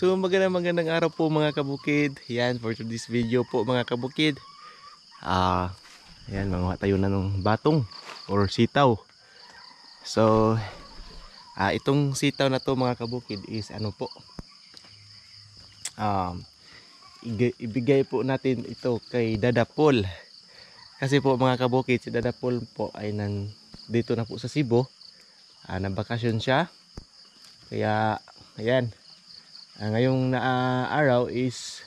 So magandang araw po mga kabukid. Yan, for this video po mga kabukid. Yan, mga tayo na ng batong or sitaw. So itong sitaw na to mga kabukid is ano po, ibigay po natin ito kay Dada Paul. Kasi po mga kabukid, si Dada Paul po ay dito na po sa Cebu. Nabakasyon siya. Kaya ayan, ngayong araw is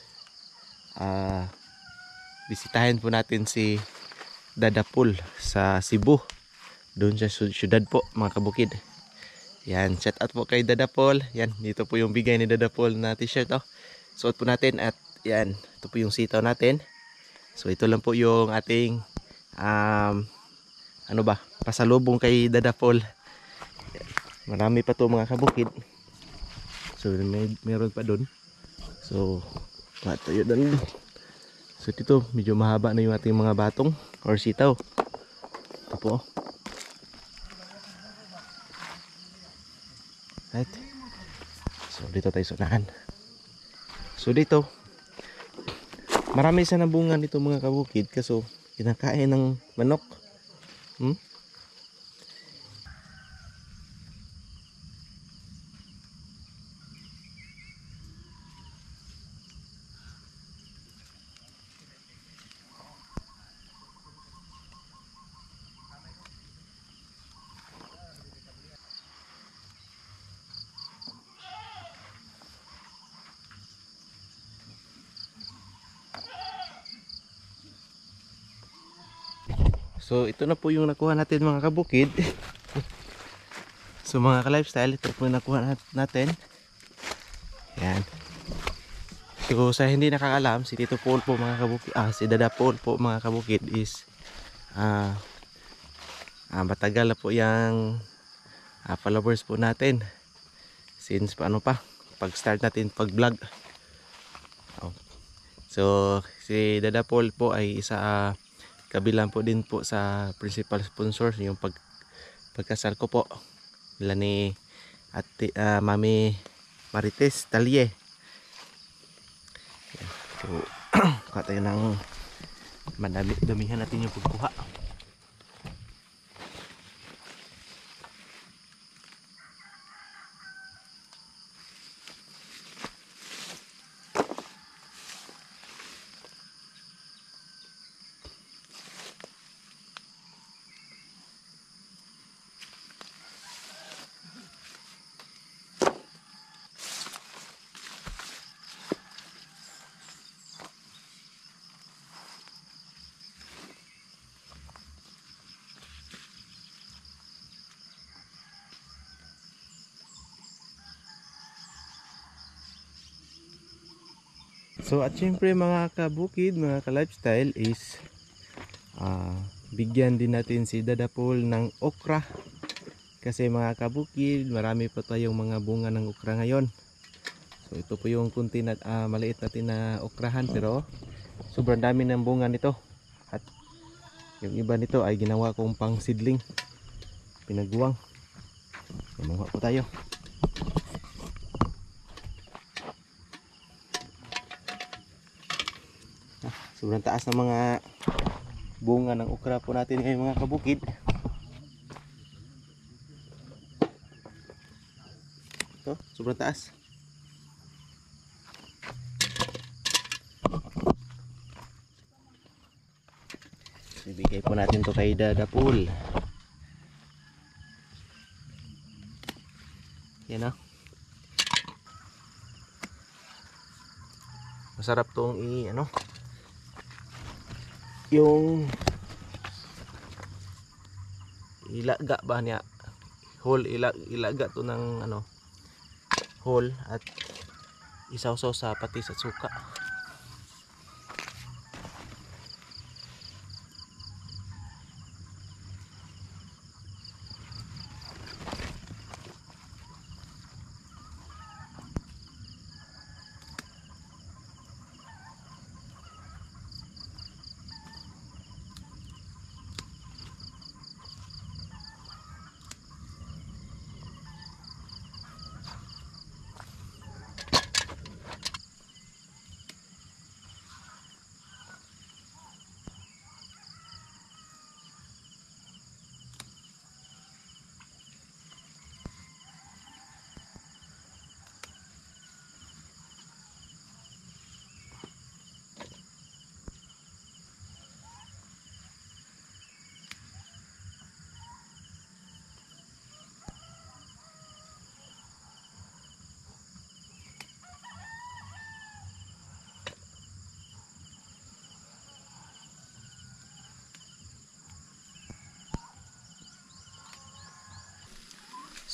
bisitahin po natin si Dada Paul sa Cebu. Doon sa syudad po mga kabukid. Yan, shout out po kay Dada Paul. Yan, dito po yung bigay ni Dada Paul na t-shirt. Suot po natin at yan, ito po yung sitaw natin. So ito lang po yung ating pasalubong kay Dada Paul. Marami pa to mga kabukid. So meron pa doon. So tayo doon. So dito medyo mahaba na yung ating mga batong or sitaw. Ito po. Right. So dito tayo sunahan. So dito marami sa nabungan dito mga kabukid, kaso kinakain ng manok. So ito na po yung nakuha natin mga kabukid. So mga ka-lifestyle, ito po yung nakuha natin. Yan. So sa hindi nakakalam, si Tito Paul po mga kabukid, si Dada Paul po mga kabukid is matagal na po yung followers po natin. Since paano pa pag start natin pag vlog. So si Dada Paul po ay isa kabilang po din po sa principal sponsor yung pagkasal ko po nila ni Mami Marites Talye. So tayo ng damihan natin yung pagkuha. So at syempre mga kabukid, mga ka-lifestyle is bigyan din natin si Dada Paul ng okra. Kasi mga kabukid, marami pa tayong mga bunga ng okra ngayon. So ito po yung kunti na maliit natin na okrahan, pero sobrang dami ng bunga nito. At yung iba nito ay ginawa kong pang seedling, pinagbuwang. Manguha po tayo. Sobrang taas ng mga bunga ng okra po natin ngayon mga kabukid. Ito, sobrang taas. Ibigay po natin to kay Dada Paul. Yan o. Masarap tong yung ilaga ba niya, whole ilaga to ng whole at isawsaw sa patis at suka.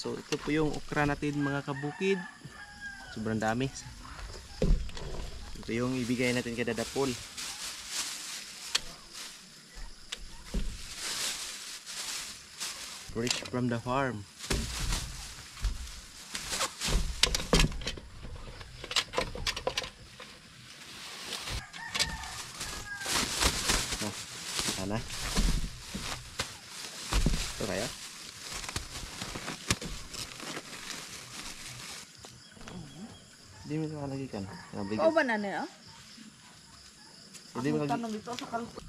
So ito po yung okra natin mga kabukid. Sobrang dami. Ito yung ibigay natin kay Dada Paul. Fresh from the farm. Oh, sana. Ito kaya? Hindi mo nakalagay ka na. Oo ba na niya? Hindi mo Ang tanong dito sa kalpo.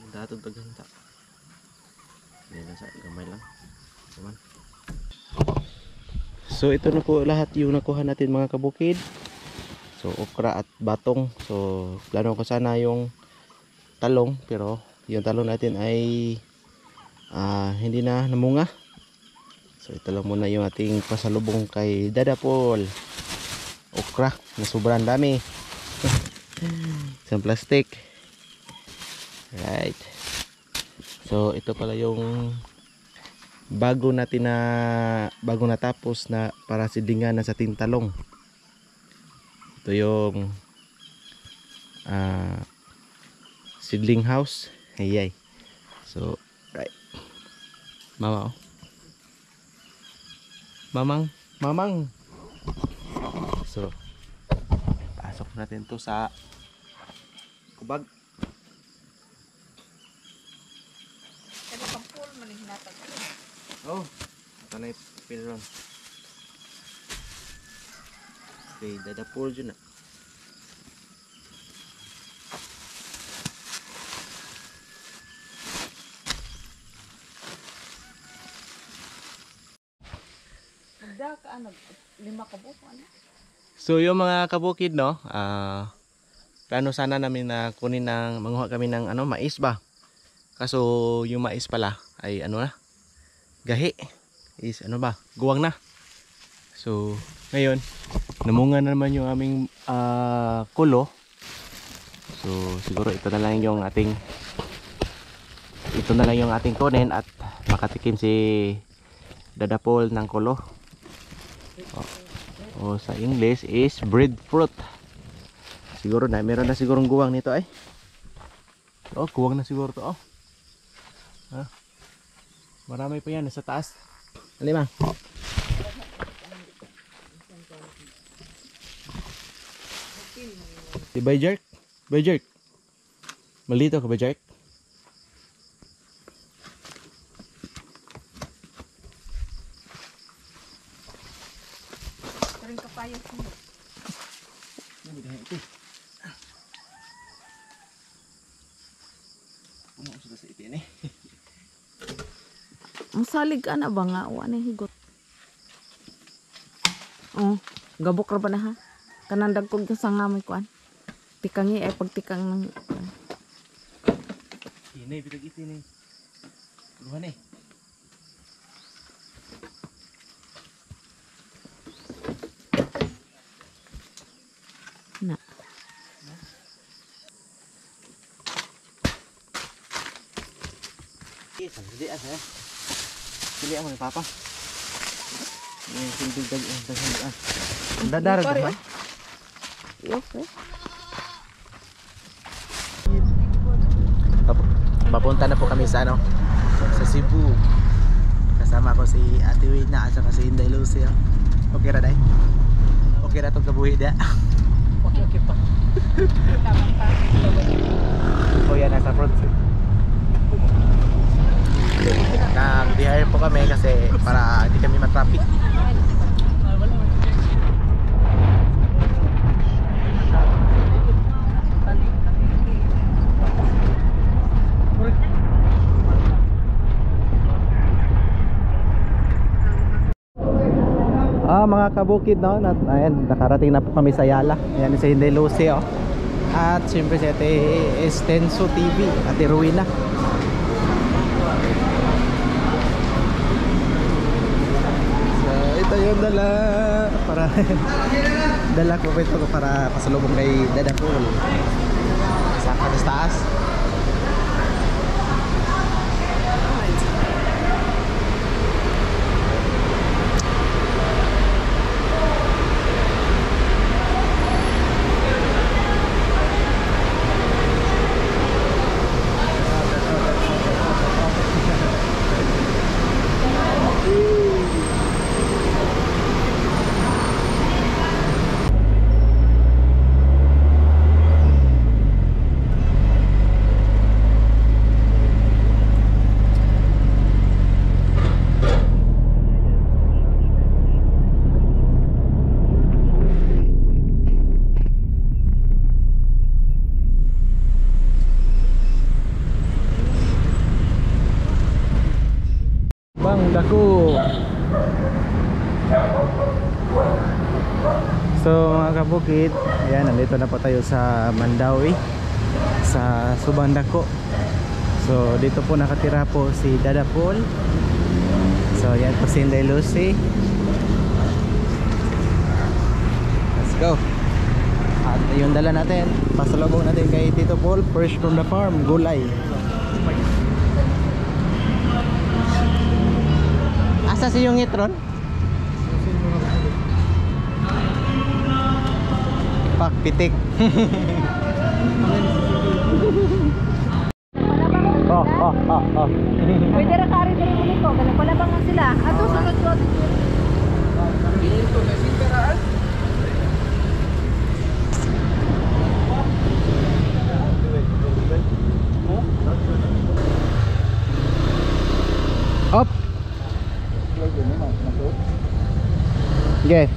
Datod paghanta. Hindi na sa gamay lang. Naman. So ito na po lahat yung nakuha natin mga kabukid. So okra at batong. So plano ko sana yung talong, pero yung talong natin ay hindi na namunga. So ito lang muna yung ating pasalubong kay Dada Paul. Okra na sobrang dami. Isang plastic. Right. So ito pala yung bago natapos na para sidlingan na sa tintalong. Ito yung seedling house. Ayay. So right. Mama, oh. Mamang. So pasok natin to sa kubag. Oh, ito na yung pilron. Okay, Dada Paul dyan na. Magda ka ano, 5 ka buko ano? So yung mga kabukid, no, plano sana namin na kunin manguha kami ng mais ba. Kaso yung mais pala ay gahi is guwang na. So ngayon namunga na naman yung aming kulo. So siguro ito na lang yung ating kunin at makatikim si Dada Paul ng kulo. O sa English is breadfruit. Siguro na meron na sigurong guwang nito ay. Oh, guwang na siguro to. Marami pa yan nasa taas. Alimang. Si Bayjerk. Malito ka Bayjerk? Karing kapayo mo. Ano dahil ito? Puno sudah sa itin eh. Masalig ka na ba nga? O ano higot? Oh, gabok ra ba na ha? Kanang dagkog ka sa ngamoy kuan. Tikangi ay pagtikang ng... Inay, bitag itin eh. Luhan eh. Na. Hindi asa. Pili mo ni Papa. Yung sindig dag. Dadar ba? Okay. Papunta na po kami sa sa Cebu. Kasama ko si Ate Wina at saka si Inday Lucia. Okay ra dai? Okay ra tong kabuhi da. Okay pa. Tamang pa. O yan nasa front seat. Nag-hire po kami kasi para hindi kami matraffic. Mga kabukid, no? Ayan, nakarating na po kami sa Yala. Ayan si Inday Lucy, oh. At siyempre si Ate Estenso TV, Ate Ruina. yung dala para dala ko ito para pasalubong kay Dada Paul sa taas. Bang dako. So mga kabukid, ayan, nandito na po tayo sa Mandawi, sa Subang Dako. So dito po nakatira po si Dada Paul. So ayan po si Inday Lucy. Let's go. At yung dala natin, pasalubong natin kay Tito Paul, fresh from the farm, gulay. Asa si yung itron? Pak pitik. Oh. Pwede ra kari diri mo ko, ganun pala bangan sila. Ato sunod ko. Up. Okay.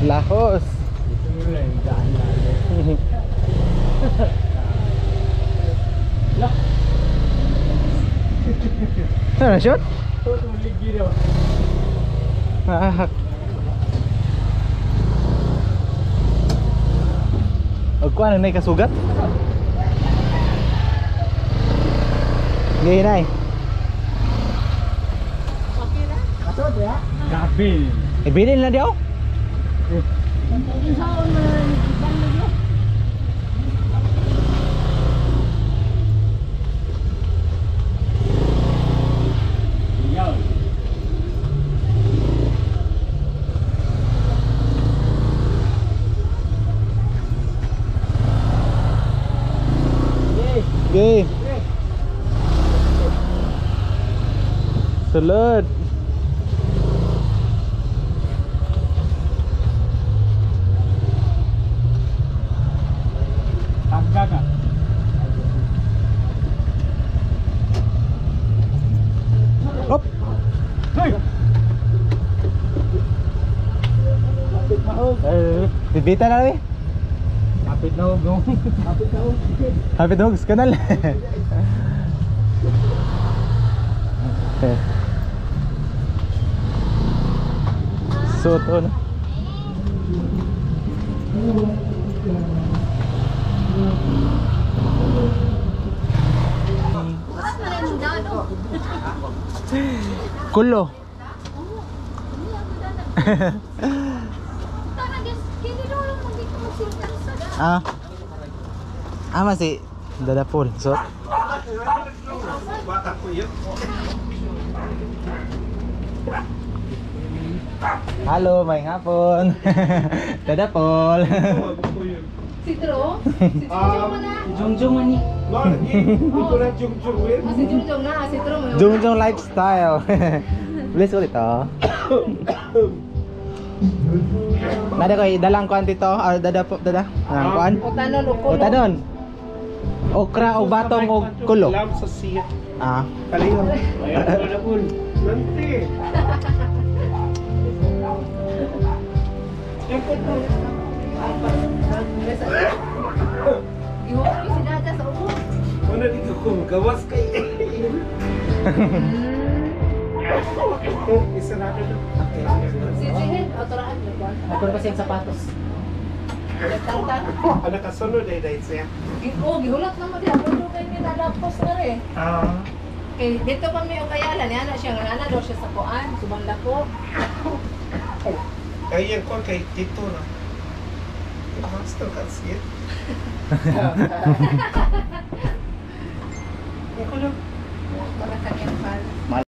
Lahos. Ano shot? Og kuan nay kasugat? Gay nay. Okay na. Atod ya? Gabil. Ibilin na diyo? Isaon mo na ibang mo. Yaw. Gay. Sulod. Tanggaga. Hop. Hey. Bibita na rin. Kapit na huwag no. Kapit na huwag. Happy dogs kanal. Soto na. Kulo. Masih Dada Paul. So halo, may hapon. Dada Paul. Sitro? Sitro mo na. Jungjung ani. Si Junjong na, sitro mo. Jungjong lifestyle. Bless ulit oh. Nada ko dalang kuan dito, dada po dada. Ang kuan. Utanon o kulo. Utanon. Okra o batong o kulo. Lam sa siya. Ah. Kaliwa. Ayan na pun. Nanti. Ihong mo si Dada sa ubo. Mana dito ko gawas kay. Isa na ito. Si Jihin, autoraan niyo ba? Ako na kasi yung sapatos. Nagtangtang. Ano kasunod ay dahil siya? Gihulat naman diha puno kay ni nadapos na rin. Kay dito pa may ukayalan ni ana siya nga ana daw siya sa kuan, subang dako. Kaya yan ko kay Tito na. Master kasi. Para sa kanyang